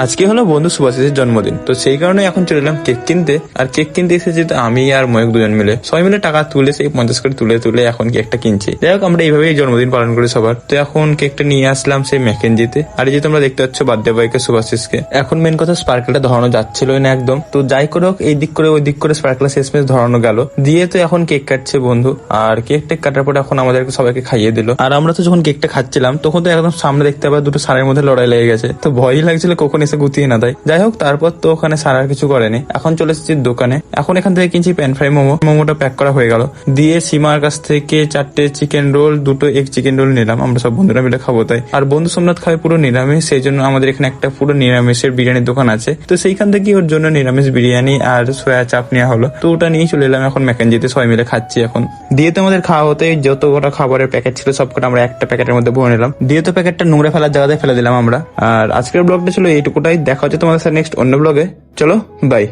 আজকে হলো বন্ধু সুভাষিসের জন্মদিন, তো সেই কারণে এখন চলে এলাম কেক কিনতে। আর কেক কিনতে এসেছি তো আমি আর ময়ূক দুজন মিলে সবাই মিলে টাকা তুলে সেই 50 করে তুলে এখন কেকটা কিনছি। যাই হোক, আমরা এইভাবেই জন্মদিন পালন করি সবার। তো এখন কেকটা নিয়ে আসলাম সেই ম্যাকেনজিতে। আর এই যে তোমরা দেখতে পাচ্ছ বার্থডে বয়কে সুভাষিসকে। এখন মেন কথা স্পার্কেলটা ধরানো যাচ্ছিলই না একদম। তো যাই করে হোক, এই দিক করে ওই দিক করে স্পার্কেল শেষমেশ ধরানো গেল দিয়ে। তো এখন কেক কাটছে বন্ধু। আর কেক টেক কাটার পরে এখন আমাদেরকে সবাইকে খাইয়ে দিল। আর আমরা তো যখন কেকটা খাচ্ছিলাম তখন তো একদম সামনে দেখতে পাবো দুটো সারের মধ্যে লড়াই লেগে গেছে। তো ভয়ই লাগছিল কখন এসে গুতিয়ে না দেয়। যাই হোক, তারপর তো ওখানে সারা কিছু করেনি। এখন চলে এসেছি দোকানে। এখন এখান থেকে কিনছি প্যান ফ্রাই মোমোটা প্যাক করা হয়ে গেল দিয়ে সীমার কাছ থেকে 4টে চিকেন রোল, 2টো এগ চিকেন রোল নিলাম। আমরা সব বন্ধুরা মিলে খাবো তাই। আর বন্ধু সোমনাথ খাবে পুরো নিরামিষ, সেই জন্য আমাদের এখানে একটা পুরো নিরামিষের বিরিয়ানির দোকান আছে। তো সেইখান থেকে ওর জন্য নিরামিষ বিরিয়ানি আর সোয়া চাপ নেওয়া হলো। তো ওটা নিয়ে চলে এলাম এখন ম্যাকেনজিতে, সবাই মিলে খাচ্ছি এখন। দিয়ে তো আমাদের খাওয়া হতে যত কটা খাবারের প্যাকেট ছিল সবকটা আমরা একটা প্যাকেটের মধ্যে ভরে নিলাম। দিয়ে তো প্যাকেটটা নোংরা ফেলার জায়গাতে ফেলে দিলাম আমরা। আর আজকের ব্লগটা ছিল এইটুকুটাই। দেখা হচ্ছে তোমাদের সাথে নেক্সট অন্য ব্লগে। চলো বাই।